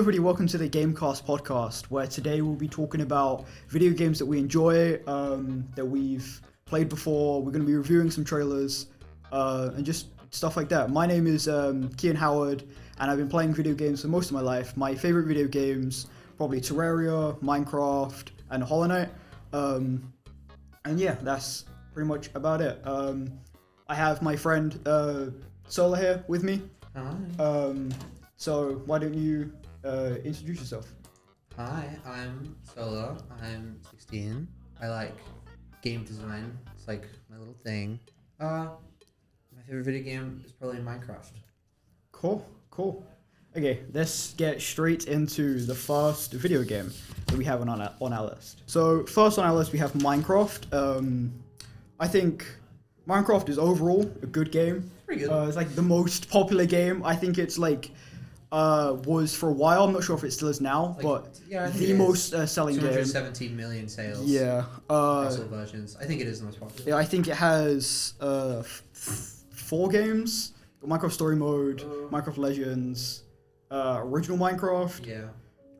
everybody, welcome to the Gamecast podcast, where today we'll be talking about video games that we enjoy, that we've played before. We're going to be reviewing some trailers, and just stuff like that. My name is Kian Howard, and I've been playing video games for most of my life. My favorite video games, probably Terraria, Minecraft, and Hollow Knight. And yeah, that's pretty much about it. I have my friend Sola here with me. Hi. So why don't you introduce yourself? Hi, I'm Sola. I'm 16. I like game design. It's like my little thing. My favorite video game is probably Minecraft. Cool. Okay, let's get straight into the first video game that we have on our list. So first on our list we have Minecraft. I think Minecraft is overall a good game. Pretty good. It's like the most popular game. I think it's like was for a while. I'm not sure if it still is now, Like, but yeah, I think the it most is. selling game. 217 million sales. Yeah. Across all versions. I think it is the most popular. Yeah, I think it has 4 games: Minecraft Story Mode, Minecraft Legends, original Minecraft. Yeah.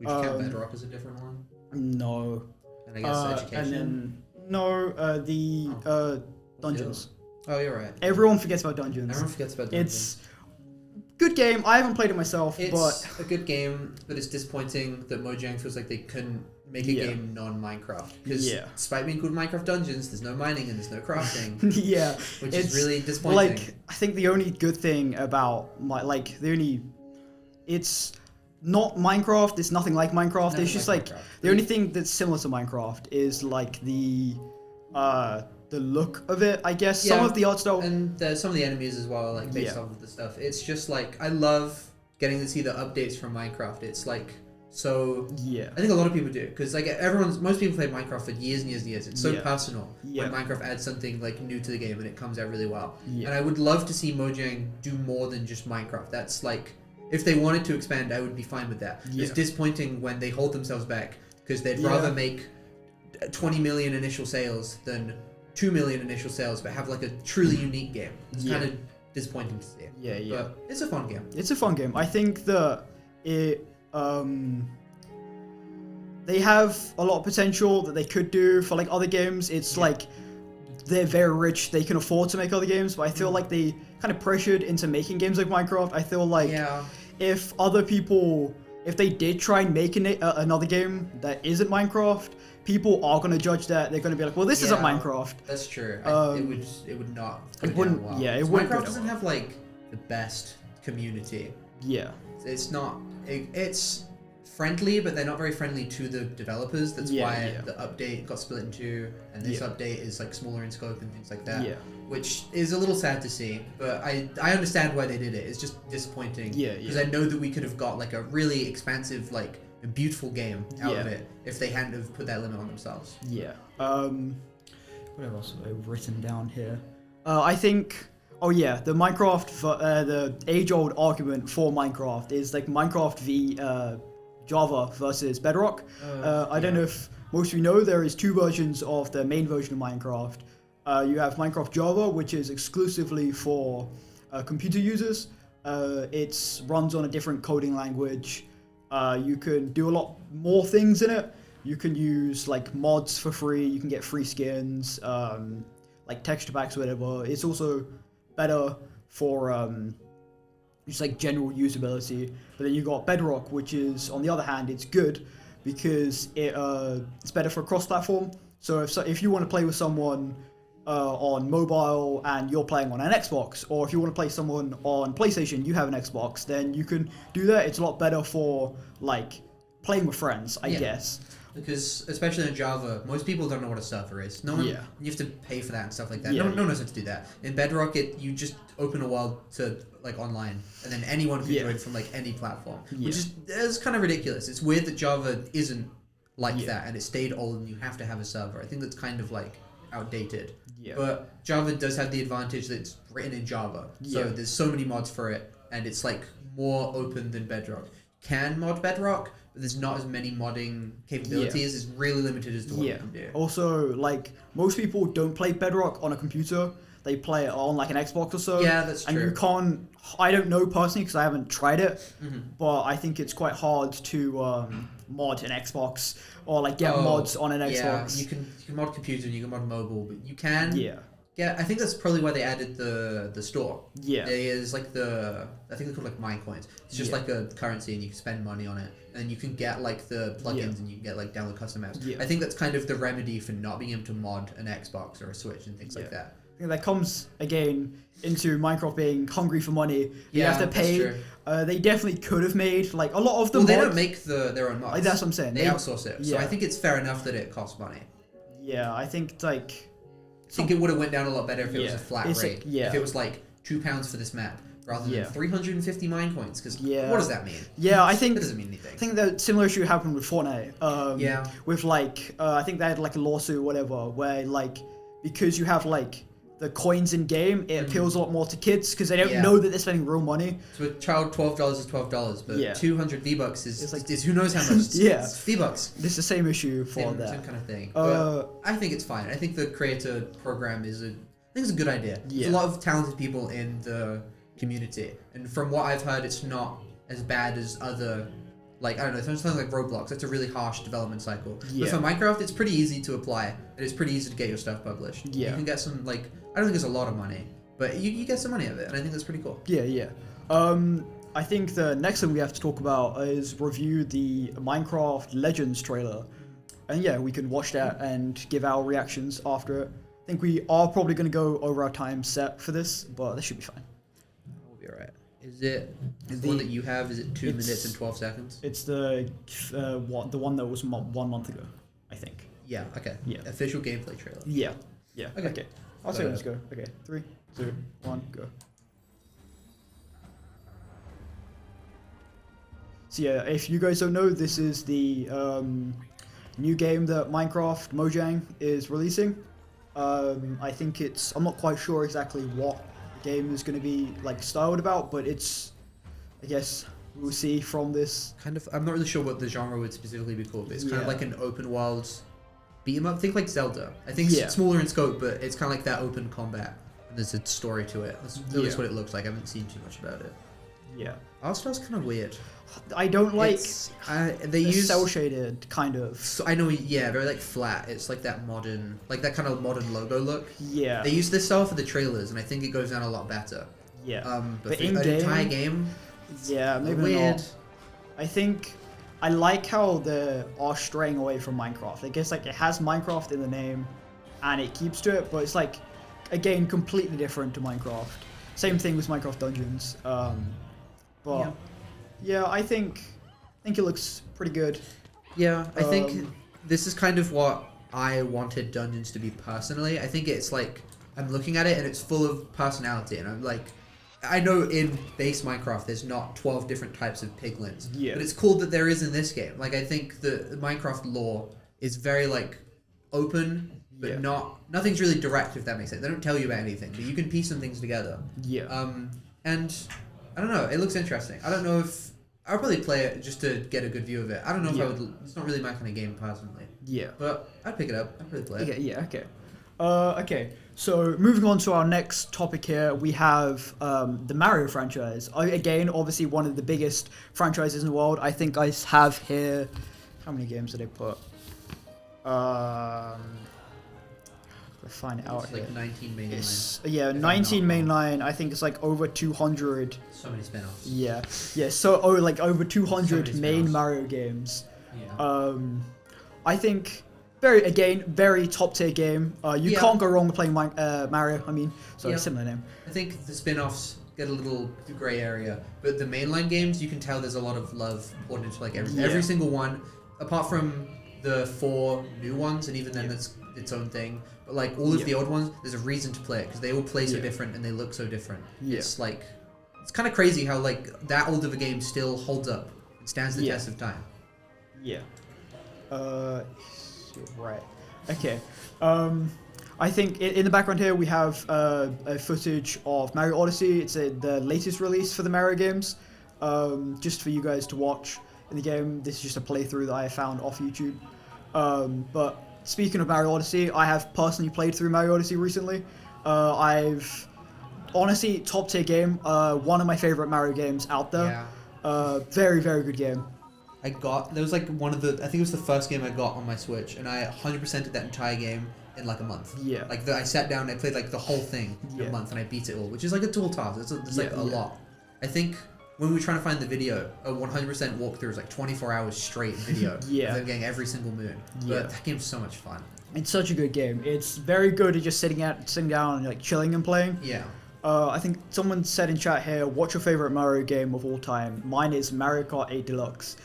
Would you count Bedrock as a different one? No. And I guess Education. And then the Dungeons. Oh, you're right. Everyone forgets about Dungeons. Everyone forgets about Dungeons. It's good game. I haven't played it myself, It's but a good game, but it's disappointing that Mojang feels like they couldn't make a game non-Minecraft. Because despite being called Minecraft Dungeons, there's no mining and there's no crafting. yeah, Which is really disappointing. Like, I think the only good thing about it's not Minecraft. It's nothing like Minecraft. Nothing It's just like like Minecraft. the only thing that's similar to Minecraft is like the look of it, I guess. Yeah, some of the art style. and some of the enemies as well, like based off of the stuff. It's just like I love getting to see the updates from Minecraft. It's like so. Yeah. I think a lot of people do because like most people play Minecraft for years and years and years. It's so personal when Minecraft adds something like new to the game and it comes out really well. Yeah. And I would love to see Mojang do more than just Minecraft. That's like if they wanted to expand, I would be fine with that. Yeah. It's disappointing when they hold themselves back because they'd rather make 20 million initial sales than 2 million initial sales, but have like a truly unique game. It's kind of disappointing to see. Yeah. But it's a fun game. It's a fun game. I think that they have a lot of potential that they could do for like other games. It's like they're very rich, they can afford to make other games, but I feel like they kind of pressured into making games like Minecraft. I feel like if other people, if they did try and make another game that isn't Minecraft, people are going to judge that. They're going to be like, well, this isn't Minecraft. That's true. It would not. It wouldn't. Well. Yeah, it wouldn't. Minecraft doesn't have like the best community. Yeah. It's not. It's friendly, but they're not very friendly to the developers. That's why the update got split in 2, and this update is like smaller in scope and things like that. Yeah. Which is a little sad to see, but I understand why they did it. It's just disappointing. Yeah. Because I know that we could have got like a really expansive, like a beautiful game out of it if they hadn't have put that limit on themselves. Yeah. What else have I written down here? I think. Oh yeah, the Minecraft, the age-old argument for Minecraft is like Minecraft v Java versus Bedrock. I don't know if most of you know, there is 2 versions of the main version of Minecraft. You have Minecraft Java, which is exclusively for computer users. It runs on a different coding language. You can do a lot more things in it. You can use like mods for free. You can get free skins, like texture packs, or whatever. It's also better for just like general usability. But then you got Bedrock, which is, on the other hand, it's good because it's better for cross-platform. So if you want to play with someone on mobile and you're playing on an Xbox, or if you want to play someone on PlayStation, you have an Xbox, then you can do that. It's a lot better for like playing with friends, I guess. Because especially in Java, most people don't know what a server is. No one, you have to pay for that and stuff like that. No one knows how to do that. In Bedrock, you just open a world to like online, and then anyone can join from like any platform, which is kind of ridiculous. It's weird that Java isn't like that, and it stayed old, and you have to have a server. I think that's kind of like outdated. Yeah. But Java does have the advantage that it's written in Java, so there's so many mods for it, and it's like more open than Bedrock. can mod Bedrock, but there's not as many modding capabilities. It's really limited as to what you can do. Also, like, most people don't play Bedrock on a computer. They play it on like an Xbox or so. Yeah, that's true. And you can't. I don't know personally because I haven't tried it, but I think it's quite hard to mod an Xbox or like get mods on an Xbox. You can mod computer and you can mod mobile, but you can. Yeah, I think that's probably why they added the store. Yeah. There is like I think they're called like mine coins. It's just like a currency and you can spend money on it. And you can get like the plugins and you can get like download custom apps. I think that's kind of the remedy for not being able to mod an Xbox or a Switch and things like that. I think that comes again into Minecraft being hungry for money. You have to pay. They definitely could have made like a lot of them. Well, they don't make their own mods. Like, that's what I'm saying. They outsource it. So I think it's fair enough that it costs money. Yeah, I think like. I think it would have went down a lot better if it was a flat rate. If it was like £2 for this map rather than 350 mine coins. Because what does that mean? Yeah, I think that doesn't mean anything. I think that similar issue happened with Fortnite. With like I think they had like a lawsuit or whatever where like because you have like the coins in game, it appeals a lot more to kids because they don't know that they're spending real money. So a child $12 is $12, but 200 V-Bucks is who knows how much. It's V-Bucks. This is the same issue for that. Same kind of thing. But I think it's fine. I think the creator program is a good idea. There's a lot of talented people in the community, and from what I've heard, it's not as bad as other. Like, I don't know, something like Roblox, that's a really harsh development cycle. But for Minecraft, it's pretty easy to apply, and it's pretty easy to get your stuff published. You can get some, like, I don't think it's a lot of money, but you get some money of it, and I think that's pretty cool. I think the next thing we have to talk about is review the Minecraft Legends trailer. And we can watch that and give our reactions after it. I think we are probably going to go over our time set for this, but this should be fine. We'll be alright. Is it the one that you have? Is it 2 minutes and 12 seconds? It's the one that was 1 month ago, I think. Yeah. Okay. Yeah. Official gameplay trailer. Yeah. Okay. I'll say let's go. Okay. 3, 2, 1, go. So if you guys don't know, this is the new game that Minecraft Mojang is releasing. I think I'm not quite sure exactly what game is going to be like styled about, but I guess we'll see from this. I'm not really sure what the genre would specifically be called, but it's kind of like an open world beat 'em up. Think like Zelda. I think it's smaller in scope, but it's kind of like that open combat. And there's a story to it. That's at least what it looks like. I haven't seen too much about it. Yeah. Art style's kind of weird. I don't like. They use cell shaded kind of. So I know, very like flat. It's like that modern, like that kind of modern logo look. Yeah. They use this style for the trailers, and I think it goes down a lot better. Yeah. But for the entire game. Yeah, maybe weird. Not. I think I like how they are straying away from Minecraft. I guess like it has Minecraft in the name, and it keeps to it, but it's like, again, completely different to Minecraft. Same thing with Minecraft Dungeons. But. Yeah, I think it looks pretty good. Yeah, I think this is kind of what I wanted Dungeons to be personally. I think it's like, I'm looking at it and it's full of personality, and I'm like, I know in base Minecraft there's not 12 different types of piglins, but it's cool that there is in this game. Like, I think the Minecraft lore is very like open, but nothing's really direct, if that makes sense. They don't tell you about anything, but you can piece some things together. And I don't know, it looks interesting. I don't know if I'll probably play it just to get a good view of it. I don't know if I would. It's not really my kind of game personally. Yeah. But I'd pick it up. I'd probably play it. Okay. Okay. So moving on to our next topic here, we have the Mario franchise. Again, obviously one of the biggest franchises in the world. I think I have here. How many games did they put? Find it out here. Like 19 mainline. 19 mainline. I think it's like over 200. So many spin-offs. Yeah. So like over 200 main Mario games. Yeah. I think very top tier game. You can't go wrong with playing Mario. I mean, similar name. I think the spin-offs get a little gray area, but the mainline games, you can tell there's a lot of love poured into like every single one, apart from the 4 new ones, and even then that's its own thing. But like all of the old ones, there's a reason to play it because they all play so different and they look so different. It's like, it's kind of crazy how like that old of a game still holds up and stands the test of time. Yeah. Right. Okay. I think in the background here we have a footage of Mario Odyssey. It's the latest release for the Mario games. just for you guys to watch in the game. This is just a playthrough that I found off YouTube. But speaking of Mario Odyssey, I have personally played through Mario Odyssey recently. Honestly, top tier game. One of my favorite Mario games out there. Yeah. Very, very good game. There was like I think it was the first game I got on my Switch, and I 100%ed that entire game in like a month. Yeah. Like I sat down and I played like the whole thing in a month, and I beat it all, which is like a tall task. It's like a lot. I think when we were trying to find the video, a 100% walkthrough was like 24 hours straight video. Of them getting every single moon. But that game's so much fun. It's such a good game. It's very good at just sitting down and like chilling and playing. Yeah. I think someone said in chat here, what's your favorite Mario game of all time? Mine is Mario Kart 8 Deluxe.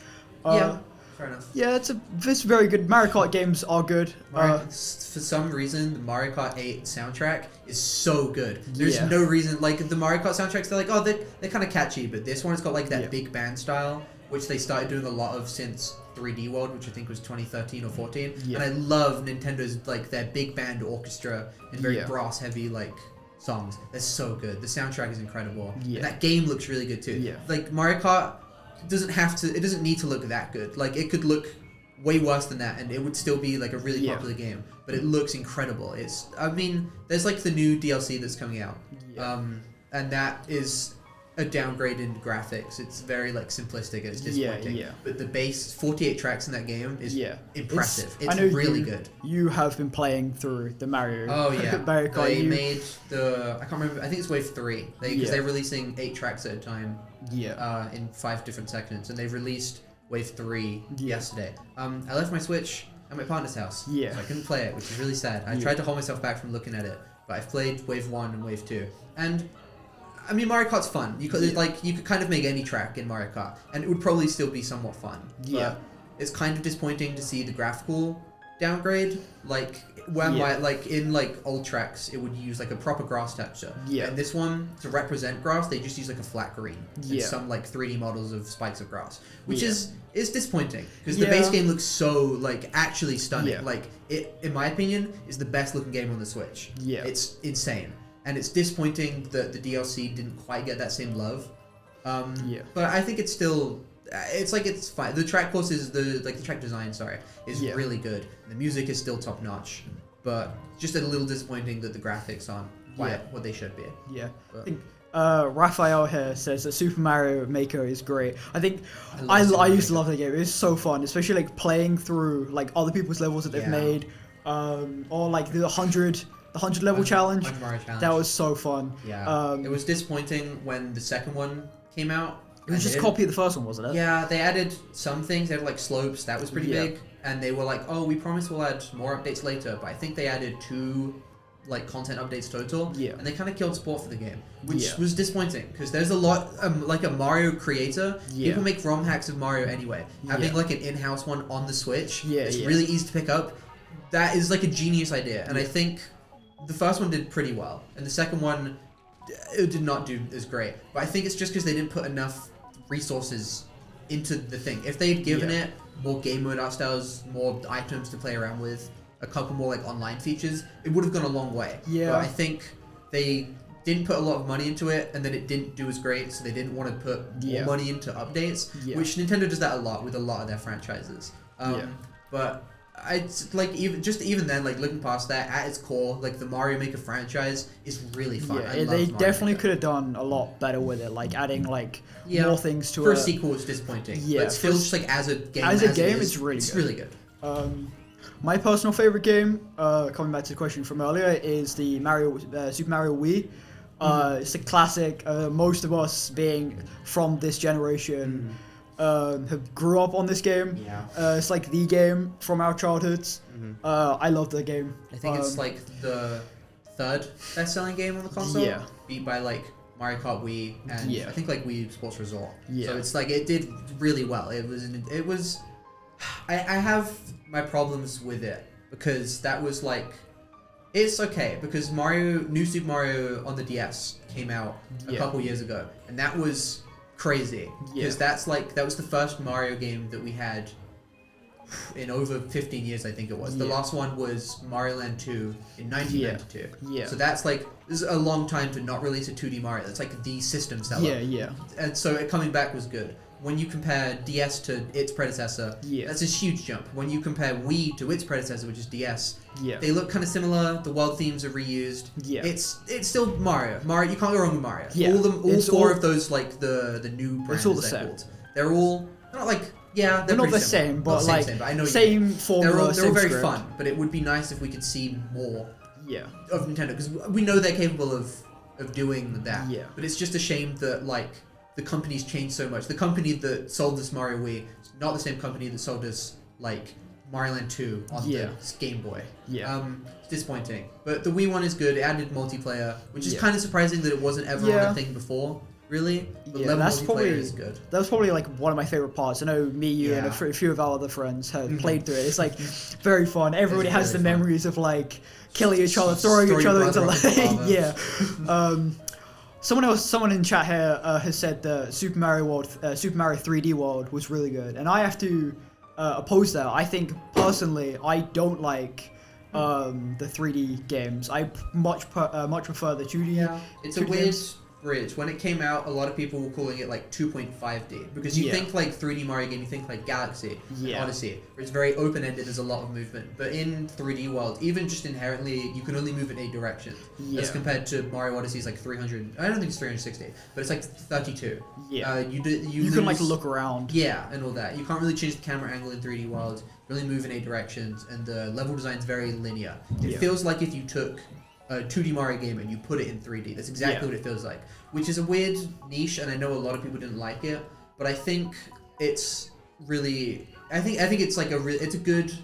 Yeah, fair enough. Yeah, it's very good. Mario Kart games are good. For some reason, the Mario Kart 8 soundtrack is so good. There's no reason, like the Mario Kart soundtracks, they're like, oh, they're kind of catchy, but this one's got like that big band style, which they started doing a lot of since 3D World, which I think was 2013 or 14. And I love Nintendo's like their big band orchestra and very brass heavy like songs. They're so good. The soundtrack is incredible. And that game looks really good too. Like Mario Kart doesn't need to look that good. Like it could look way worse than that and it would still be like a really popular game, but it looks incredible. There's like the new DLC that's coming out. And that is a downgrade in graphics. It's very like simplistic and it's disappointing. But the base 48 tracks in that game is impressive. It's really good. You have been playing through the Mario. Oh yeah. Mario Kart. They made I can't remember. I think it's wave 3. Because they're releasing 8 tracks at a time. In 5 different sections, and they've released wave 3 yesterday. I left my Switch at my partner's house. So I couldn't play it, which is really sad. I tried to hold myself back from looking at it, but I've played wave 1 and wave 2, and I mean, Mario Kart's fun. You could kind of make any track in Mario Kart, and it would probably still be somewhat fun. But it's kind of disappointing to see the graphical downgrade. Like in like old tracks, it would use like a proper grass texture. And this one, to represent grass, they just use like a flat green and some like 3D models of spikes of grass, which is disappointing because the base game looks so like actually stunning. Like it, in my opinion, is the best looking game on the Switch. It's insane. And it's disappointing that the DLC didn't quite get that same love. But I think it's still, it's fine. The track courses, the track design, is really good. The music is still top notch, but just a little disappointing that the graphics aren't quite what they should be. I think Raphael here says that Super Mario Maker is great. I think I used to love that game. It was so fun, especially like playing through like other people's levels that they've made, or like the 100 level challenge. That was so fun. It was disappointing when the second one came out. It was just a copy of the first one, wasn't it? Yeah, they added some things. They had like slopes. That was pretty big. And they were like, oh, we promise we'll add more updates later. But I think they added 2 like content updates total. And they kind of killed support for the game, which was disappointing because there's a lot like a Mario creator. People make ROM hacks of Mario anyway. Having like an in-house one on the Switch, it's really easy to pick up. That is like a genius idea, and I think the first one did pretty well, and the second one, it did not do as great. But I think it's just because they didn't put enough resources into the thing. If they had given it more game mode art styles, more items to play around with, a couple more like online features, it would have gone a long way. But I think they didn't put a lot of money into it, and then it didn't do as great, so they didn't want to put more money into updates, which Nintendo does that a lot with a lot of their franchises. But it's like even then, like looking past that, at its core, like the Mario Maker franchise is really fun. They definitely could have done a lot better with it, like adding like more things to it. For a sequel, it's disappointing. But still, just like as a game, it's really good. My personal favorite game, coming back to the question from earlier, is the Super Mario Wii. It's a classic. Most of us, being from this generation, have grew up on this game. It's like the game from our childhoods. I love the game. I think it's like the 3rd best-selling game on the console. Beat by like Mario Kart Wii and I think like Wii Sports Resort. So it's like it did really well. It was. I have my problems with it because that was like, it's okay because New Super Mario on the DS came out a couple years ago, and that was crazy because that was the first Mario game that we had in over 15 years, I think it was. The last one was Mario Land 2 in 1992. Yeah. So that's like, this is a long time to not release a 2D Mario. That's like the system seller. Yeah. And so it coming back was good. When you compare DS to its predecessor, that's a huge jump. When you compare Wii to its predecessor, which is DS, they look kind of similar. The world themes are reused. It's still Mario. You can't go wrong with Mario. All four of those, like the new brands, it's all the same. They're not like they're not the similar. same, but not like same, but I know same formula. They're all very fun, but it would be nice if we could see more. Of Nintendo, because we know they're capable of doing that. But it's just a shame that like the company's changed so much. The company that sold us Mario Wii is not the same company that sold us like Mario Land 2 on the Game Boy. It's disappointing. But the Wii one is good. It added multiplayer, which is kind of surprising that it wasn't ever on a thing before. Really? But level multiplayer is good. That was probably like one of my favorite parts. I know me, you, and a few of our other friends had played through it. It's like very fun. Everybody has the memories of like killing each other, throwing each other into like Someone in chat here has said the Super Mario 3D World was really good, and I have to oppose that. I think personally, I don't like the 3D games. I much prefer the 2D. Yeah, it's a weird bridge. When it came out, a lot of people were calling it like 2.5D because you think like 3D Mario game, you think like Galaxy, Odyssey, where it's very open-ended. There's a lot of movement, but in 3D World, even just inherently, you can only move in 8 directions. As compared to Mario Odyssey's like 300. I don't think it's 360, but it's like 32. You can like look around. And all that. You can't really change the camera angle in 3D World. You really move in 8 directions, and the level design is very linear. It feels like if you took a 2D Mario game and you put it in 3D. That's exactly what it feels like, which is a weird niche, and I know a lot of people didn't like it, but I think it's really, I think it's like it's a good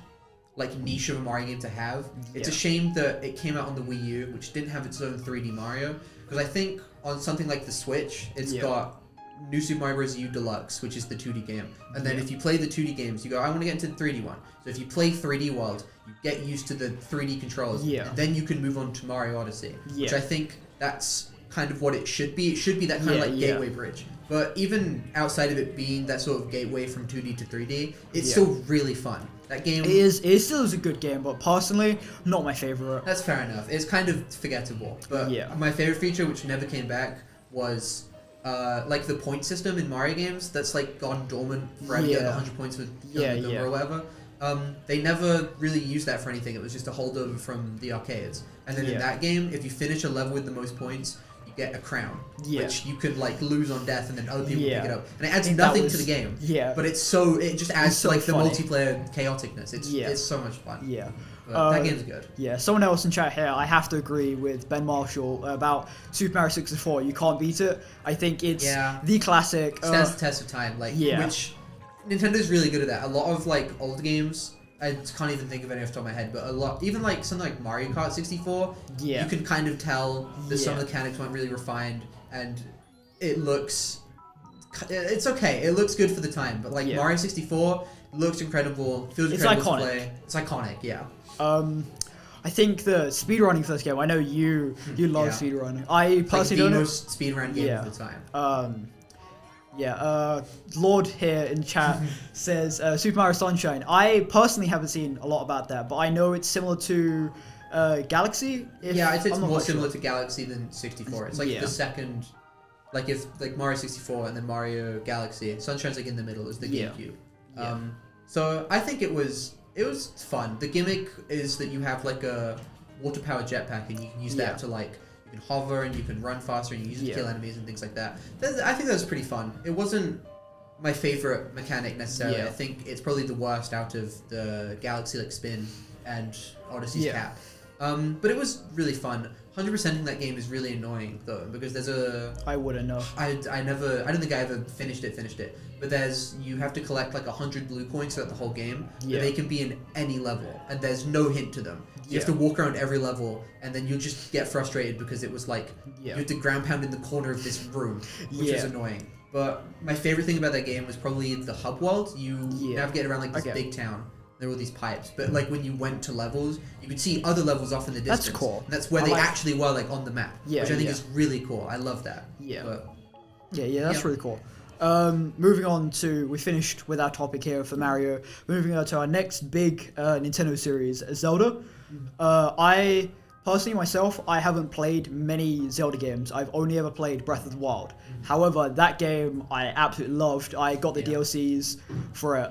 like niche of a Mario game to have. It's a shame that it came out on the Wii U, which didn't have its own 3D Mario, because I think on something like the Switch, it's got New Super Mario Bros. U Deluxe, which is the 2D game, and then if you play the 2D games, you go, I want to get into the 3D one. So if you play 3D World, you get used to the 3D controls, and then you can move on to Mario Odyssey, which I think that's kind of what it should be. It should be that kind of like gateway bridge. But even outside of it being that sort of gateway from 2D to 3D, it's still really fun. That game it still is a good game, but personally, not my favorite. That's fair enough. It's kind of forgettable. But my favorite feature, which never came back, was like the point system in Mario games that's like gone dormant forever, getting 100 points with or whatever. They never really used that for anything. It was just a holdover from the arcades. And then in that game, if you finish a level with the most points, you get a crown, which you could like lose on death, and then other people pick it up. And it adds nothing to the game. But it just adds to like the multiplayer chaoticness. It's so much fun. But that game's good. Someone else in chat here, I have to agree with Ben Marshall about Super Mario 64. You can't beat it. I think it's the classic. Stands the test of time. Like, which Nintendo's really good at that. A lot of like old games, I can't even think of any off the top of my head, but a lot, even like something like Mario Kart 64, you can kind of tell that some of the mechanics weren't really refined, and it looks, it's okay. It looks good for the time, but like Mario 64 looks incredible, feels incredible to play. It's iconic, I think the speedrunning for this game, I know you love speedrunning. I personally don't know. It's the most speedrun game of the time. Lord here in chat says Super Mario Sunshine. I personally haven't seen a lot about that, but I know it's similar to Galaxy. I'd say it's more similar to Galaxy than 64. It's like the second, like if like Mario 64 and then Mario Galaxy. Sunshine's like in the middle, is the GameCube. So I think it was fun. The gimmick is that you have like a water powered jetpack, and you can use that to like, you can hover and you can run faster, and you use it to kill enemies and things like that. I think that was pretty fun. It wasn't my favorite mechanic necessarily. I think it's probably the worst out of the Galaxy like spin and Odyssey's cap. But it was really fun. 100%ing that game is really annoying though, because there's I wouldn't know. I don't think I ever finished it. But you have to collect like 100 blue coins throughout the whole game. But they can be in any level, and there's no hint to them. You have to walk around every level, and then you'll just get frustrated because it was like you have to ground pound in the corner of this room, which is annoying. But my favorite thing about that game was probably the hub world. You navigate around like this big town. There were all these pipes, but like when you went to levels, you could see other levels off in the distance. That's cool. And that's where they actually were like on the map, which I think is really cool. I love that. That's really cool. Moving on to, we finished with our topic here for Mario. Moving on to our next big Nintendo series, Zelda. I personally myself, I haven't played many Zelda games. I've only ever played Breath of the Wild. However, that game I absolutely loved. I got the DLCs for it.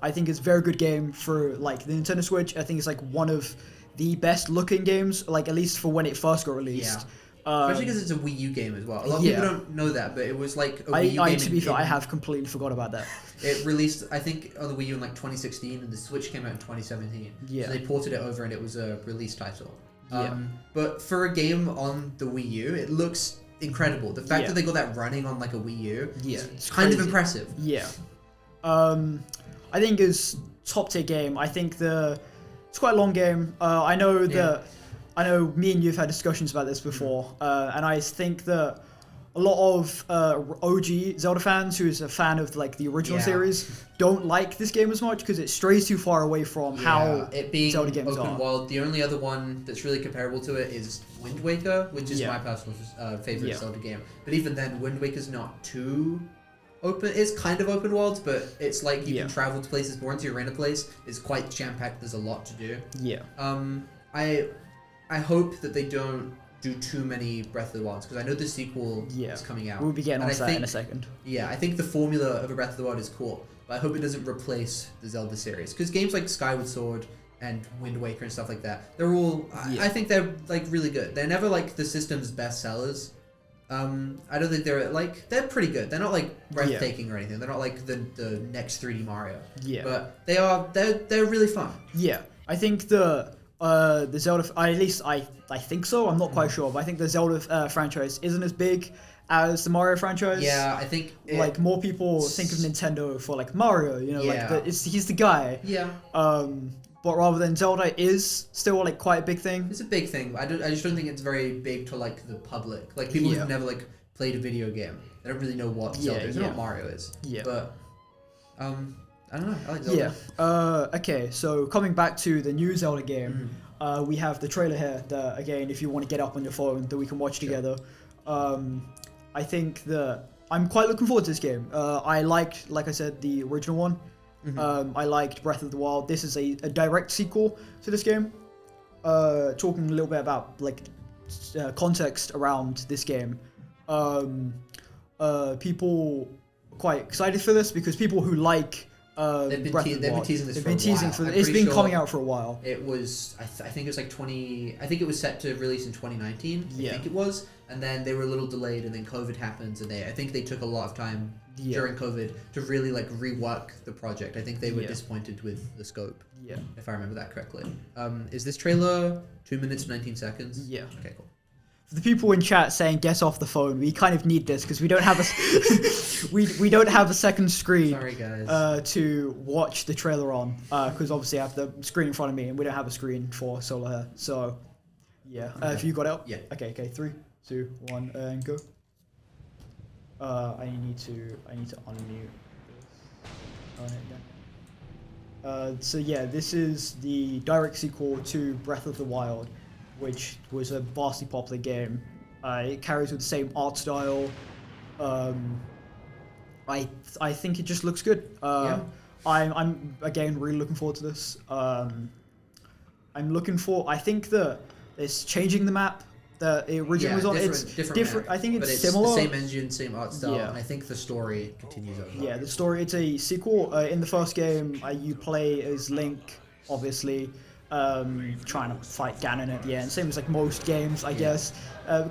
I think it's a very good game for like the Nintendo Switch. I think it's like one of the best looking games, like at least for when it first got released. Especially because it's a Wii U game as well. A lot of people don't know that, but it was like a Wii U game. To be fair, I have completely forgot about that. It released, I think, on the Wii U in like 2016, and the Switch came out in 2017. Yeah. So they ported it over, and it was a release title. But for a game on the Wii U, it looks incredible. The fact that they got that running on like a Wii U, it's kind of impressive. Yeah. I think it's top tier game. I think it's quite a long game. I know me and you have had discussions about this before, and I think that a lot of OG Zelda fans who's a fan of like the original series don't like this game as much because it strays too far away from how it being Zelda games open are. world. The only other one that's really comparable to it is Wind Waker, which is my personal favorite Zelda game. But even then, Wind Waker's not too open. It's kind of open world, but it's like you can travel to places. But once you're in a place, it's quite jam packed. There's a lot to do. I hope that they don't do too many Breath of the Wilds, because I know the sequel is coming out. We'll be getting on that in a second. Yeah, I think the formula of a Breath of the Wild is cool, but I hope it doesn't replace the Zelda series, because games like Skyward Sword and Wind Waker and stuff like that, they're all, I think they're like really good. They're never like the system's best sellers. I don't think they're pretty good. They're not like breathtaking or anything. They're not like the next 3D Mario. But they're really fun. Yeah, I think the Zelda, at least I think so. I'm not quite sure, but I think the Zelda franchise isn't as big as the Mario franchise. Yeah, I think like more people think of Nintendo for like Mario, you know, like he's the guy. Yeah. But rather than Zelda is still like quite a big thing. It's a big thing. I just don't think it's very big to like the public. Like people who've never like played a video game, they don't really know what Zelda is or what Mario is. Yeah. But I don't know. I like Zelda. Yeah. Okay. So coming back to the new Zelda game, we have the trailer here. That again, if you want to get up on your phone, that we can watch together. I think that I'm quite looking forward to this game. I liked, like I said, the original one. I liked Breath of the Wild. This is a direct sequel to this game. Talking a little bit about like context around this game. People are quite excited for this because people who like they've been teasing this for a while. It's been coming out for a while. It was, I think it was like I think it was set to release in 2019. I think it was, and then they were a little delayed, and then COVID happened, and I think they took a lot of time during COVID to really like rework the project. I think they were disappointed with the scope. Yeah, if I remember that correctly. Is this trailer 2 minutes 19 seconds? Yeah. Okay, cool. For the people in chat saying get off the phone, we kind of need this because we don't have a we don't have a second screen. Sorry, guys. To watch the trailer on because obviously I have the screen in front of me and we don't have a screen for Solar here. So yeah, if you got it up. Yeah. Okay. 3, 2, 1, and go. I need to unmute this. So yeah, this is the direct sequel to Breath of the Wild, which was a vastly popular game. It carries with the same art style. I think it just looks good. I'm again really looking forward to this. I think that it's changing the map that it originally was on. It's different. I think it's similar. The same engine, same art style, and I think the story continues over. Yeah, the story. It's a sequel. In the first game, you play as Link, obviously. Trying to fight Ganon at the end. Same as like most games, I guess.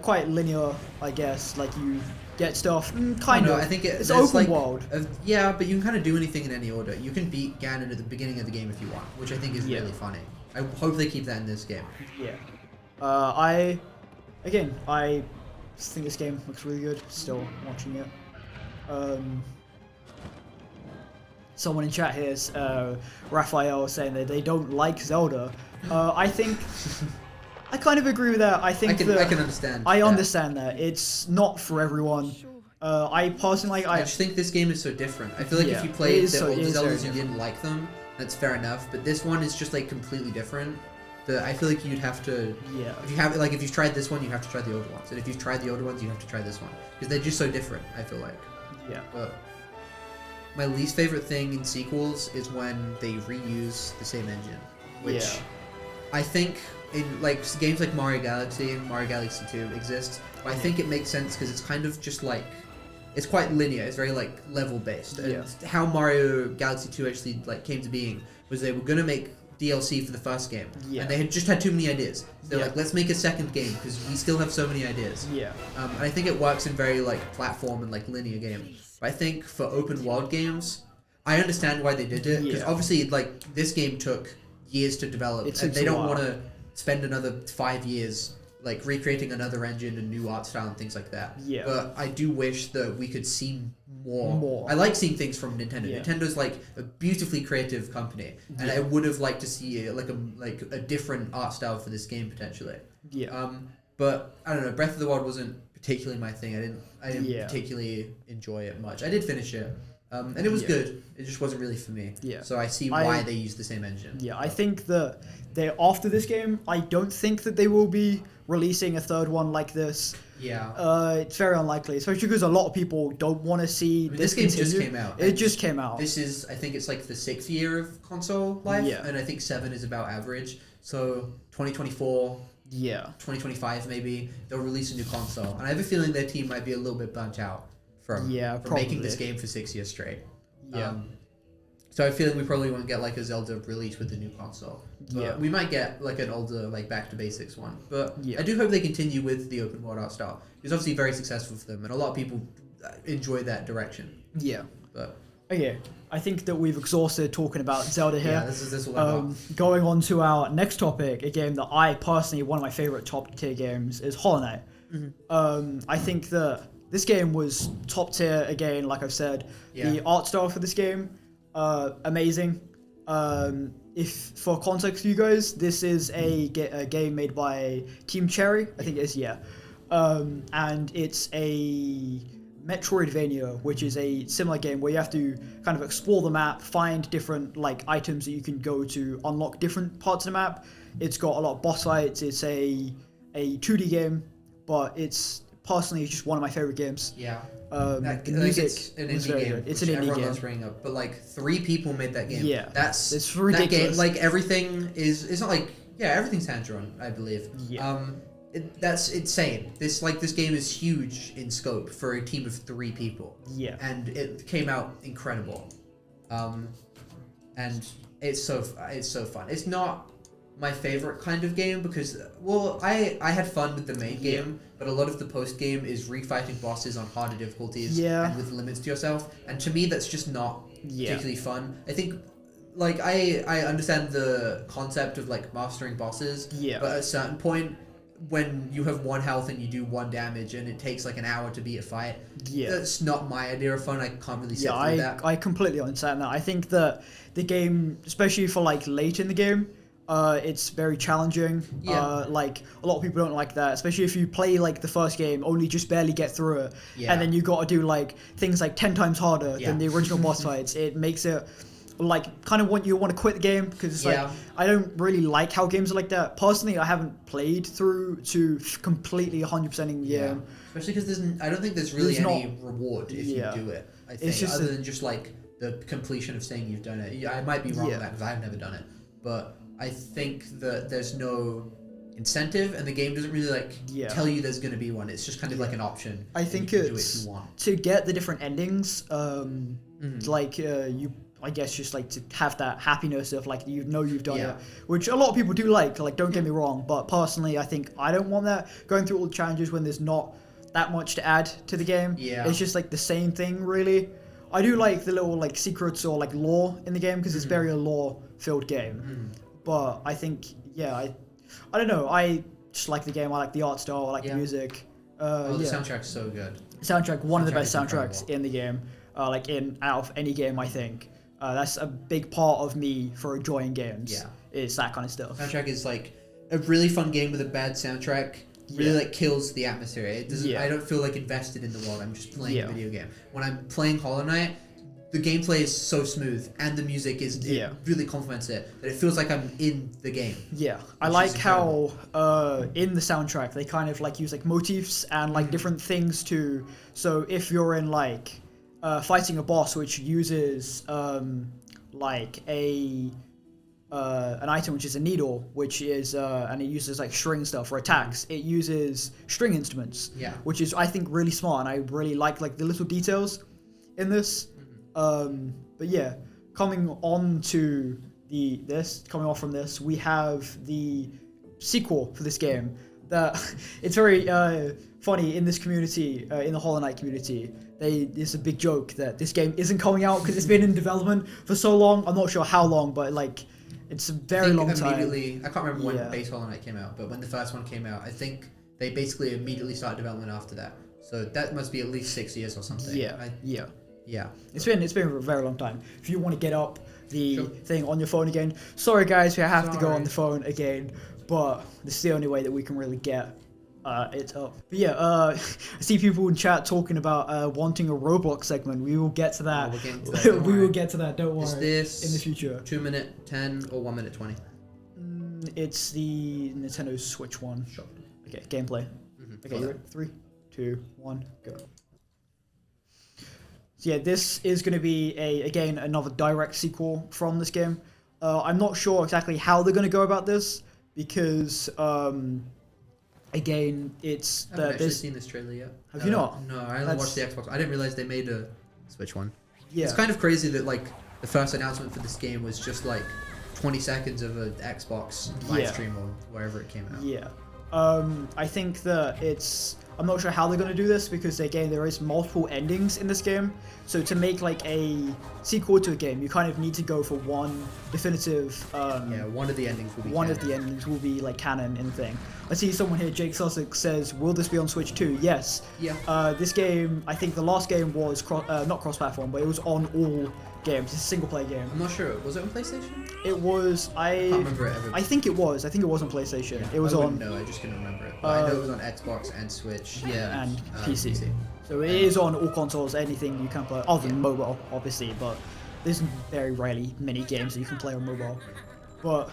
Quite linear, I guess. Like you get stuff, kind of. I think it's open like, world. Yeah, but you can kind of do anything in any order. You can beat Ganon at the beginning of the game if you want, which I think is really funny. I hope they keep that in this game. Yeah. I think this game looks really good. Still watching it. Someone in chat here is Raphael saying that they don't like Zelda. I think I kind of agree with that. I think I can understand. I understand that it's not for everyone. I personally, I just think this game is so different. I feel like if you played the old Zeldas, you didn't like them. That's fair enough. But this one is just like completely different. I feel like you'd have to. Yeah. If you've tried this one, you have to try the old ones, and if you've tried the older ones, you have to try this one because they're just so different. I feel like. Yeah. But my least favorite thing in sequels is when they reuse the same engine, which I think in like games like Mario Galaxy and Mario Galaxy 2 exist. But I think it makes sense because it's kind of just like it's quite linear. It's very like level based. And how Mario Galaxy 2 actually like came to being was they were gonna make DLC for the first game, and they had just had too many ideas. So they're like, let's make a second game because we still have so many ideas. And I think it works in very like platform and like linear game. But I think for open world games, I understand why they did it because obviously like this game took years to develop, and they don't want to spend another 5 years like recreating another engine and new art style and things like that. But I do wish that we could see more. I like seeing things from Nintendo. Nintendo's like a beautifully creative company, and I would have liked to see like a different art style for this game potentially. But I don't know. Breath of the Wild wasn't particularly my thing. I didn't particularly enjoy it much. I did finish it. And it was good. It just wasn't really for me. So I see why they use the same engine. I think that after this game, I don't think that they will be releasing a third one like this. It's very unlikely, especially because a lot of people don't want to see this game just came out. It just came out. This is, I think it's like the 6th year of console life, and I think 7 is about average. So 2024, 2025 maybe, they'll release a new console. And I have a feeling their team might be a little bit burnt out from making this game for 6 years straight. So I feel like we probably won't get like a Zelda release with the new console. But we might get like an older, like back to basics one. But I do hope they continue with the open world art style. It's obviously very successful for them, and a lot of people enjoy that direction. But okay, I think that we've exhausted talking about Zelda here. This is what I got. Going on to our next topic, a game that I personally, one of my favorite top tier games is Hollow Knight. I think that this game was top tier again, like I've said. The art style for this game, amazing. If for context for you guys, this is a game made by Team Cherry, I think it is, and it's a Metroidvania, which is a similar game where you have to kind of explore the map, find different like items that you can go to unlock different parts of the map. It's got a lot of boss fights. It's a 2D game, but it's personally just one of my favorite games. The music it's an indie game. It's an indie game. Bringing up, but like 3 people made that game. It's ridiculous. That game, like everything is. It's not like everything's hand drawn, I believe. That's insane. This game is huge in scope for a team of 3 people. And it came out incredible. And it's so fun. It's not my favorite kind of game because I had fun with the main game, but a lot of the post game is refighting bosses on harder difficulties and with limits to yourself, and to me that's just not particularly fun. I think like I understand the concept of like mastering bosses, but at a certain point when you have 1 health and you do 1 damage and it takes like an hour to beat a fight, that's not my idea of fun. I can't really sit through that. I completely understand that. I think that the game, especially for like late in the game, it's very challenging. Like a lot of people don't like that, especially if you play like the first game, only just barely get through it, and then you got to do like things like 10 times harder than the original boss fights. It makes it like kind of want to quit the game because it's like I don't really like how games are like that. Personally, I haven't played through to completely 100%ing the game. Especially because I don't think there's really any reward if you do it. I think it's other than just like the completion of saying you've done it. I might be wrong on that because I've never done it, but I think that there's no incentive, and the game doesn't really like tell you there's going to be one. It's just kind of like an option. I think it's to get the different endings. Like I guess just like to have that happiness of like you've done it, which a lot of people do like. Like don't get me wrong, but personally, I think I don't want that going through all the challenges when there's not that much to add to the game. It's just like the same thing really. I do like the little like secrets or like lore in the game because it's very a lore-filled game. But I think, I don't know. I just like the game. I like the art style. I like the music. The soundtrack's so good. Soundtrack, one of the best soundtracks in the game. Out of any game, I think. That's a big part of me for enjoying games. It's that kind of stuff. Soundtrack is like a really fun game with a bad soundtrack. Really like kills the atmosphere. It doesn't. I don't feel like invested in the world. I'm just playing a video game. When I'm playing Hollow Knight, the gameplay is so smooth and the music it really complements it that it feels like I'm in the game. I like how in the soundtrack they kind of like use like motifs and like different things to, so if you're in like fighting a boss which uses like an item which is a needle, which is and it uses like string stuff for attacks. It uses string instruments, which is I think really smart, and I really like the little details in this. But yeah, coming off from this, we have the sequel for this game. That it's very funny in this community, in the Hollow Knight community. It's a big joke that this game isn't coming out because it's been in development for so long. I'm not sure how long, but like it's a very long time. I can't remember when base Hollow Knight came out, but when the first one came out, I think they basically immediately started development after that. So that must be at least 6 years or something. Yeah. It's been a very long time. If you want to get up the thing on your phone again, sorry guys, we have to go on the phone again, but this is the only way that we can really get it up. But yeah, I see people in chat talking about wanting a Roblox segment. We will get to that. We will get to that. Don't worry. Is this in the future 2-minute 10 or 1-minute 20? It's the Nintendo Switch one. Sure. Okay, gameplay. Okay, you ready? 3, 2, 1, go. So yeah, this is going to be again another direct sequel from this game. I'm not sure exactly how they're going to go about this because again, it's I haven't actually seen this trailer yet. Have you not? No, I only watched the Xbox. I didn't realize they made a Switch one. Yeah, it's kind of crazy that like the first announcement for this game was just like 20 seconds of an Xbox live stream or wherever it came out. Yeah. I think that I'm not sure how they're going to do this because again there is multiple endings in this game, so to make like a sequel to a game you kind of need to go for one definitive one of the endings will be like canon in the thing. I see someone here, Jake Sussex, says will this be on Switch too? Yes. This game, I think the last game was not cross-platform, but it was on all games. It's a single-player game. I'm not sure. Was it on PlayStation? It was. I can't remember it ever. I think it was. I think it was on PlayStation. It was on. No, I just couldn't remember it. But I know it was on Xbox and Switch. And PC. So it is on all consoles. Anything you can play, other than mobile, obviously. But there's very rarely many games that you can play on mobile. But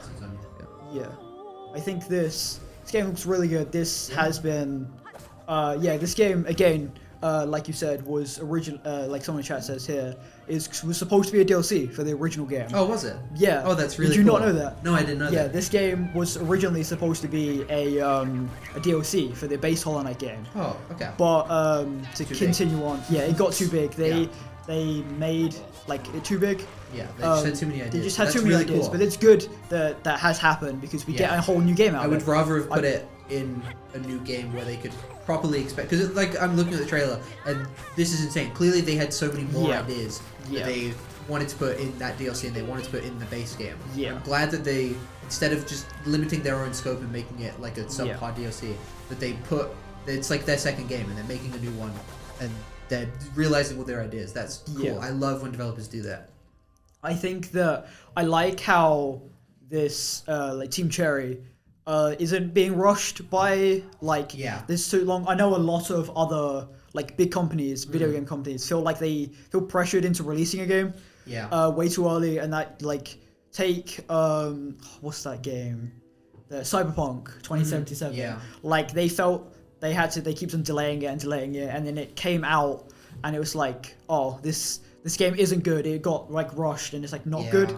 yeah, I think this game looks really good. This has been. This game again. Like you said, was original. Like someone in chat says here, was supposed to be a DLC for the original game. Oh, was it? Yeah. Oh, that's really. Did you cool. not know that? No, I didn't know that. Yeah, this game was originally supposed to be a DLC for the base Hollow Knight game. Oh, okay. But to continue on, it got too big. They made it too big. Yeah, they just had too many ideas. They just had too many ideas, but it's good that that has happened because we get a whole new game out of it. I would rather have put it in a new game where they could properly expect, because I'm looking at the trailer and this is insane. Clearly they had so many more ideas that they wanted to put in that DLC and they wanted to put in the base game. I'm glad that they, instead of just limiting their own scope and making it like a subpar DLC, that they put, it's like their second game and they're making a new one and they're realizing all their ideas. That's cool. I love when developers do that. I think that I like how this Team Cherry isn't being rushed by this too long. I know a lot of other big companies, video game companies, feel like they feel pressured into releasing a game way too early, and that take what's that game, the Cyberpunk 2077. They felt they had to. They keep on delaying it, and then it came out, and it was like, oh, this game isn't good. It got rushed, and it's not good.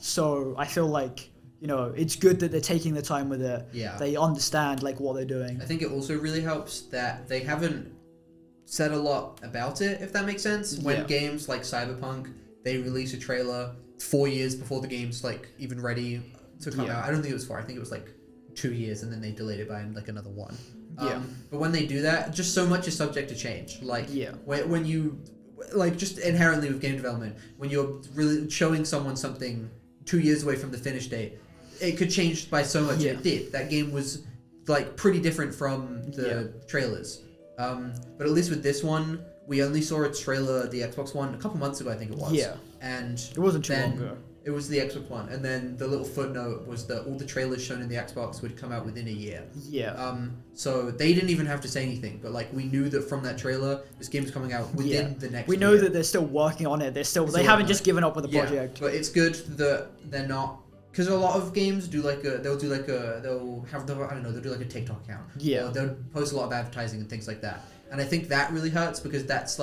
So I feel like, it's good that they're taking their time with it. They understand what they're doing. I think it also really helps that they haven't said a lot about it, if that makes sense. When games like Cyberpunk, they release a trailer 4 years before the game's even ready to come out. I don't think it was 4. I think it was 2 years, and then they delayed it by another 1. But when they do that, just so much is subject to change. When you just inherently with game development, when you're really showing someone something 2 years away from the finish date, it could change by so much. It did. That game was pretty different from the trailers. But at least with this one, we only saw its trailer, the Xbox One, a couple months ago, I think it was. And it wasn't too long ago. It was the Xbox One, and then the little footnote was that all the trailers shown in the Xbox would come out within a year. So they didn't even have to say anything, but we knew that from that trailer, this game's coming out within the next. We know that they're still working on it. They haven't just given up with the project. But it's good that they're not, because a lot of games do they'll do a TikTok account. Or they'll post a lot of advertising and things like that. And I think that really hurts because that's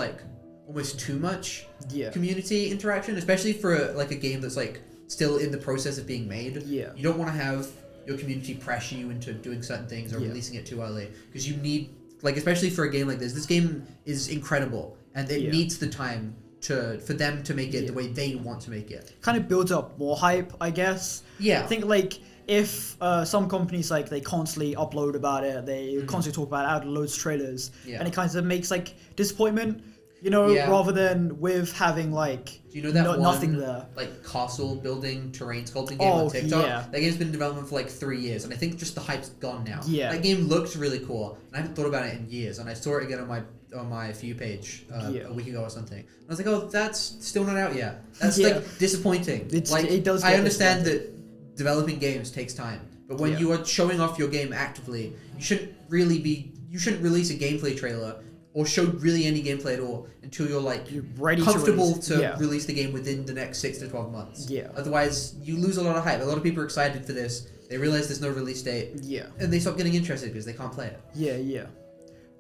almost too much yeah. community interaction, especially for like a game that's like still in the process of being made. Yeah. You don't want to have your community pressure you into doing certain things or releasing it too early, because you need, like, especially for a game like this game is incredible and it needs the time for them to make it the way they want to make it. Kind of builds up more hype, I guess. Yeah. I think like if some companies like they constantly upload about it, they constantly talk about it, add loads of trailers, and it kind of makes like disappointment, you know, rather than with having like do you know that nothing there, like castle building terrain sculpting game on TikTok. That game's been in development for like 3 years, and I think just the hype's gone now. That game looks really cool, and I haven't thought about it in years, and I saw it again on my For You page a week ago or something. And I was like, oh, that's still not out yet. That's like disappointing. It does. I understand that developing games takes time, but when you are showing off your game actively, you shouldn't release a gameplay trailer or show really any gameplay at all until you're like ready comfortable to release the game within the next 6 to 12 months. Otherwise, you lose a lot of hype. A lot of people are excited for this. They realize there's no release date. And they stop getting interested because they can't play it.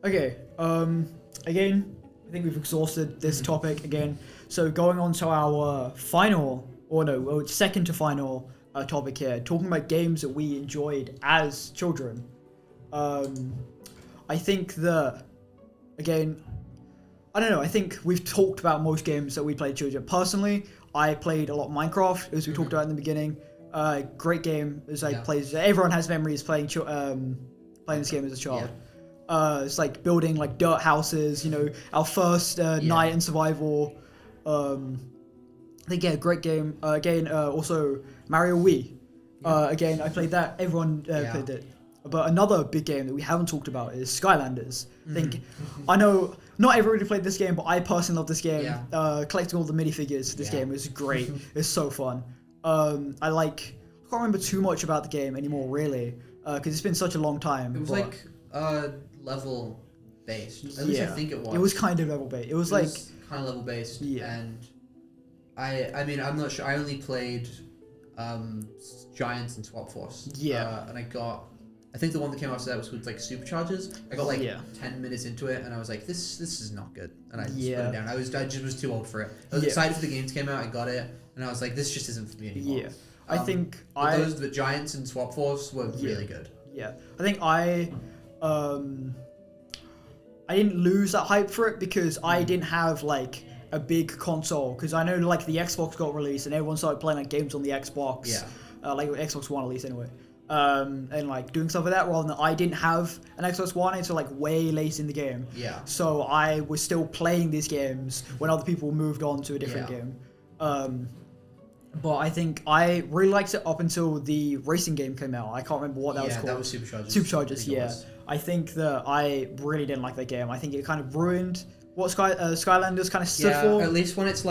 Okay. Again, I think we've exhausted this topic again. So going on to our second to final topic here, talking about games that we enjoyed as children. I think again, I don't know, I think we've talked about most games that we played as children. Personally, I played a lot of Minecraft, as we talked about in the beginning. Great game, as I played. Everyone has memories playing this game as a child. It's like building like dirt houses, you know, our first night in survival. I think, great game. Again, also Mario Wii. Again, I played that. Everyone played it. But another big game that we haven't talked about is Skylanders. I know not everybody played this game, but I personally love this game. Collecting all the minifigures for this game is great. It's so fun. I can't remember too much about the game anymore, really, because it's been such a long time. It was level based. At least I think it was. It was kind of level based. It was kind of level based. And I mean, I'm not sure. I only played Giants and Swap Force. And I think the one that came after that was with like Superchargers. I got 10 minutes into it and I was like, this is not good. And I just put it down. I just was too old for it. I was excited for the games came out. I got it and I was like, this just isn't for me anymore. I think the Giants and Swap Force were really good. I think I didn't lose that hype for it because I didn't have like a big console, because I know like the Xbox got released and everyone started playing like games on the Xbox. Like Xbox One at least anyway. And like doing stuff like that, rather than I didn't have an Xbox One until like way late in the game. So I was still playing these games when other people moved on to a different game. But I think I really liked it up until the racing game came out. I can't remember what that was called. That was Superchargers. Superchargers, I think that I really didn't like that game. I think it kind of ruined what Skylanders kind of stood for. At least when it's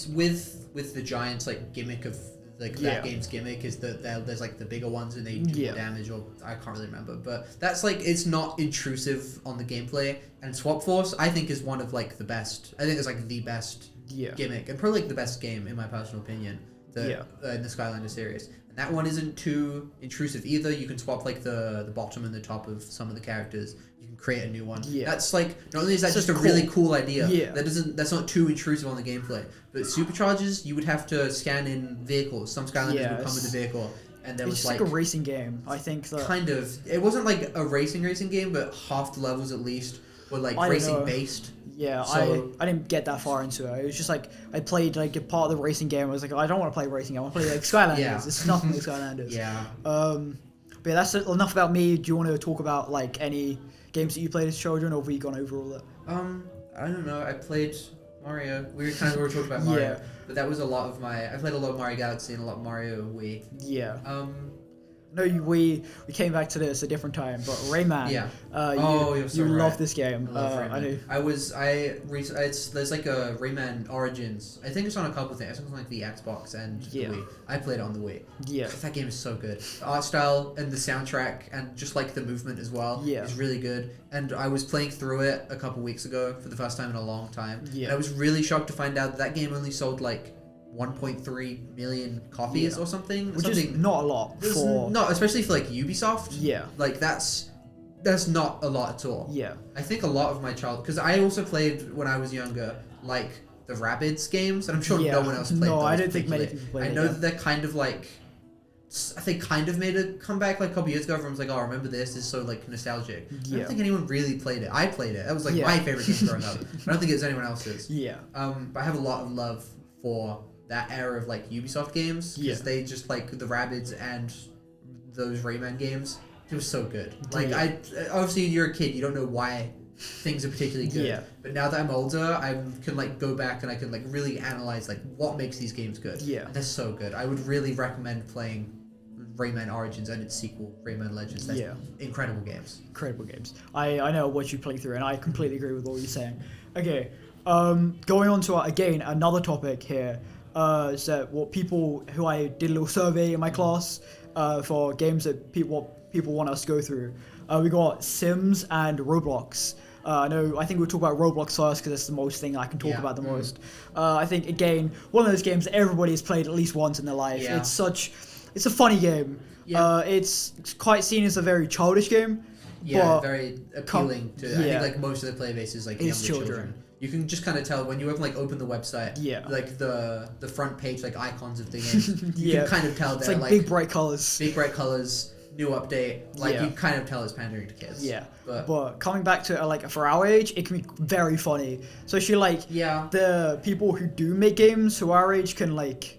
with the Giants like gimmick of like that game's gimmick is that there's like the bigger ones and they do more damage, or I can't really remember, but that's like, it's not intrusive on the gameplay. And Swap Force I think is one of like the best. I think it's like the best gimmick and probably like the best game in my personal opinion in the Skylanders series. And that one isn't too intrusive either. You can swap like the bottom and the top of some of the characters. You can create a new one. That's like, not only is that just a really cool idea, that's not too intrusive on the gameplay. But Superchargers, you would have to scan in vehicles. Some Skylanders would come with a vehicle. And there was like Kind of. It wasn't like a racing game, but half the levels at least were like racing based. So, I didn't get that far into it. It was just like I played like a part of the racing game. I was like, I don't want to play a racing game. I want to play like Skylanders. It's nothing like Skylanders. But that's enough about me. Do you want to talk about like any games that you played as children, or have we gone over all that? I don't know. I played Mario. We were talking about Mario, but that was a lot of I played a lot of Mario Galaxy and a lot of Mario Wii. No, we came back to this a different time, but Rayman. You love this game. I love Rayman. I knew. There's like a Rayman Origins. I think it's on a couple of things. I think it's on like the Xbox and the Wii. I played it on the Wii. That game is so good. The art style and the soundtrack and just like the movement as well is really good. And I was playing through it a couple weeks ago for the first time in a long time. And I was really shocked to find out that game only sold like 1.3 million copies or something. Which is not a lot especially for like Ubisoft. Like that's That's not a lot at all. Yeah. I think a lot of my because I also played when I was younger, like the Rabbids games, and I'm sure no one else played those. No, I don't think many people played I know that they're kind of like, I think kind of made a comeback like a couple years ago. Everyone's like, oh, remember this? This is so like nostalgic. I don't think anyone really played it. I played it. That was like my favorite game growing up. I don't think it was anyone else's. Yeah. But I have a lot of love for that era of like Ubisoft games because they just like the Rabbids and those Rayman games. It was so good. Like obviously you're a kid, you don't know why things are particularly good. Yeah. But now that I'm older, I can like go back and I can like really analyze like what makes these games good. Yeah. And they're so good. I would really recommend playing Rayman Origins and its sequel, Rayman Legends. They're incredible games. Incredible games. I know what you play through, and I completely agree with what you're saying. Okay, going on to again another topic here. So what people who I did a little survey in my class for games that people want us to go through. We got Sims and Roblox. I think we'll talk about Roblox first because it's the most thing I can talk about the most. I think, again, one of those games that everybody has played at least once in their life. Yeah. It's a funny game. Yeah. It's quite seen as a very childish game. Yeah, but very appealing to, I think, like, most of the player base is, like, younger children. You can just kind of tell when you open the website, like, the front page, like, icons of the game, you can kind of tell they're, like, big, bright colors. Big, bright colors. New update, you kind of tell it's pandering to kids. Yeah, but coming back to like for our age, it can be very funny. So the people who do make games who are our age can like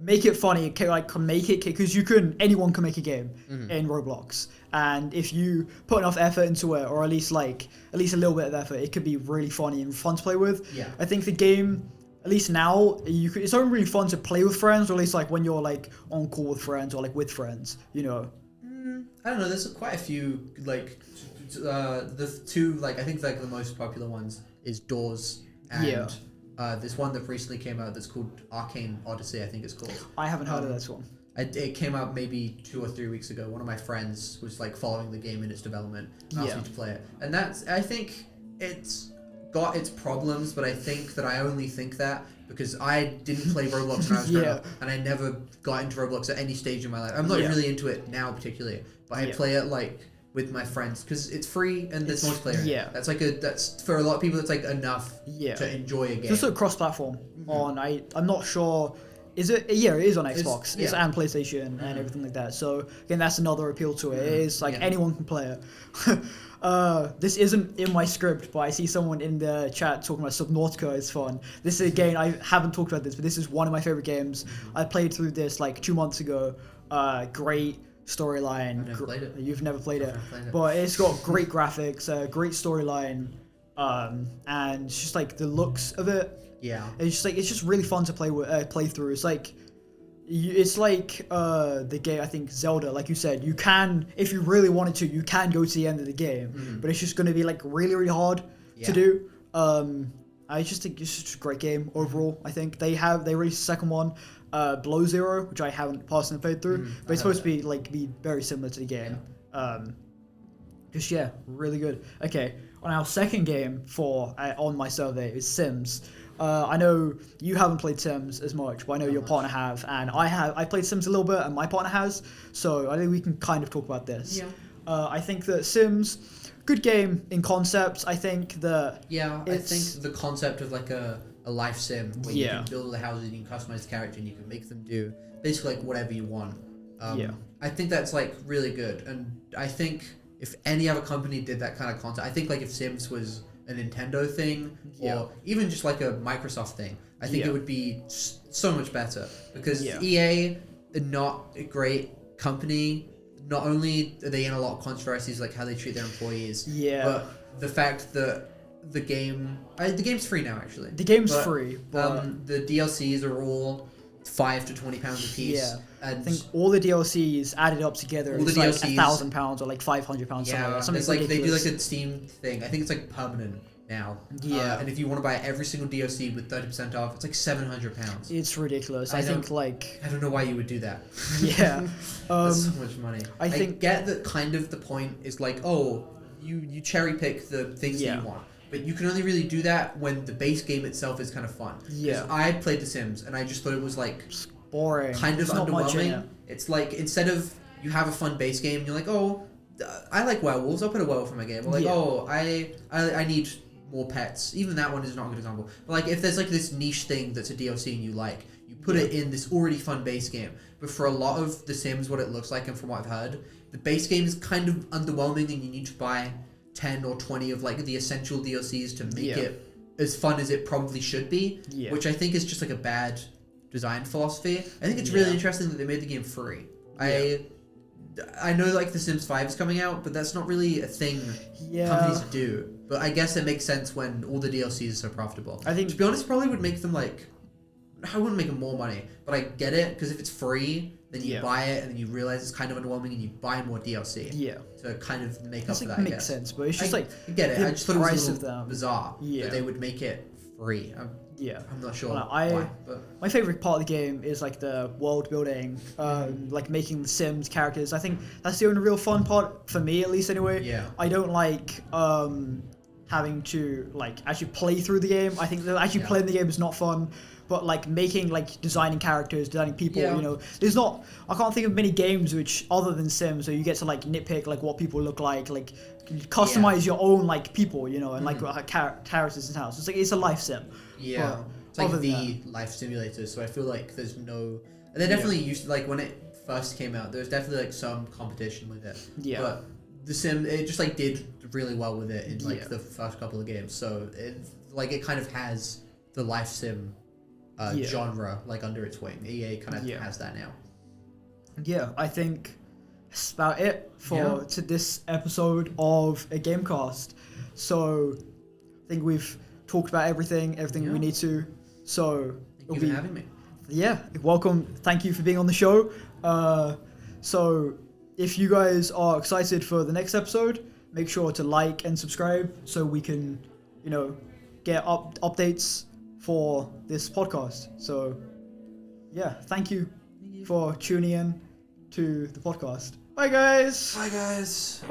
make it funny, can make it because anyone can make a game in Roblox, and if you put enough effort into it, or at least a little bit of effort, it could be really funny and fun to play with. Yeah, I think the game. At least now, it's only really fun to play with friends, or at least like when you're like on call with friends or like with friends, you know. I don't know. There's quite a few like the two like I think like the most popular ones is Doors and this one that recently came out that's called Arcane Odyssey. I think it's called. I haven't heard of this one. It came out maybe 2 or 3 weeks ago. One of my friends was like following the game in its development, asked me to play it, and I think it's got its problems, but I think that I only think that because I didn't play Roblox when I was growing up, and I never got into Roblox at any stage in my life. I'm not really into it now particularly, but I play it like with my friends because it's free and there's multiplayer. Yeah, that's for a lot of people. It's like enough to enjoy a game. It's also cross-platform on. I'm not sure. Is it? Yeah, it is on Xbox. It's and PlayStation and everything like that. So again, that's another appeal to it. It is like anyone can play it. This isn't in my script, but I see someone in the chat talking about Subnautica is fun. This is a game, I haven't talked about this, but this is one of my favorite games. I played through this like 2 months ago. Great storyline. I've never played it. You've never played it. But it's got great graphics, great storyline, and it's just like the looks of it. Yeah. It's just really fun to play through. It's like the game, I think ZELDA, like you said, you can, if you really wanted to, you can go to the end of the game, but it's just going to be like really, really hard to do. I just think it's just a great game overall. I think they released the second one, Below Zero, which I haven't personally played through, but it's supposed to be very similar to the game. Really good. Okay, on our second game on my survey is Sims. I know you haven't played Sims as much, but I know your partner have, and I played Sims a little bit, and my partner has, so I think we can kind of talk about this. Yeah. I think that Sims, good game in concept. I think that I think the concept of like a life sim where you can build all the houses and you can customize the character and you can make them do basically like whatever you want. I think that's like really good, and I think if any other company did that kind of content, I think like if Sims was a Nintendo thing or even just like a Microsoft thing, I think it would be so much better because EA are not a great company. Not only are they in a lot of controversies like how they treat their employees, but the fact that the game's free now actually. The game's free, but the DLCs are all £5 to £20 a piece. Yeah, and I think all the DLCs added up together is like £1,000 or like £500. Something it's like ridiculous. They do like a Steam thing. I think it's like permanent now. Yeah, and if you want to buy every single DLC with 30% off, it's like £700. It's ridiculous. I think like I don't know why you would do that. Yeah, that's so much money. I get that kind of the point is like, oh, you cherry pick the things that you want. But you can only really do that when the base game itself is kind of fun. Yeah. I played The Sims, and I just thought it was like boring. Kind of underwhelming. It's like instead of you have a fun base game, and you're like, oh, I like werewolves. I'll put a werewolf in my game. Or like, oh, I need more pets. Even that one is not a good example. But like, if there's like this niche thing that's a DLC and you like, you put it in this already fun base game. But for a lot of The Sims, what it looks like, and from what I've heard, the base game is kind of underwhelming, and you need to buy 10 or 20 of like the essential DLCs to make it as fun as it probably should be. Which I think is just like a bad design philosophy. I think it's really interesting that they made the game free. I know like The Sims 5 is coming out, but that's not really a thing companies do. But I guess it makes sense when all the DLCs are so profitable. I think, to be honest, probably would make them like, I wouldn't make them more money, but I get it, because if it's free, then you buy it and then you realize it's kind of underwhelming and you buy more DLC. To kind of make up for that. Makes sense, but it's just I get it. I just thought it was a little bizarre that they would make it free. I'm not sure why. But my favorite part of the game is like the world building, like making the Sims characters. I think that's the only real fun part for me, at least anyway. I don't like having to like actually play through the game. I think that actually playing the game is not fun. But like making, like designing characters, designing people, you know, I can't think of many games which, other than Sims, so you get to like nitpick like what people look like customize your own like people, you know, and like characters in house. It's like, it's a life sim. It's like the life simulator, so I feel like there's no, they're definitely used to, like when it first came out, there was definitely like some competition with it. But the sim, it just like did really well with it in like the first couple of games, so it kind of has the life sim genre like under its wing. EA kind of has that now. I think that's about it for to this episode of a Gamecast. So I think we've talked about everything we need to. So thank you for having me. Welcome. Thank you for being on the show. So if you guys are excited for the next episode, make sure to like and subscribe so we can, you know, get updates for this podcast. So thank you for tuning in to the podcast. Bye guys.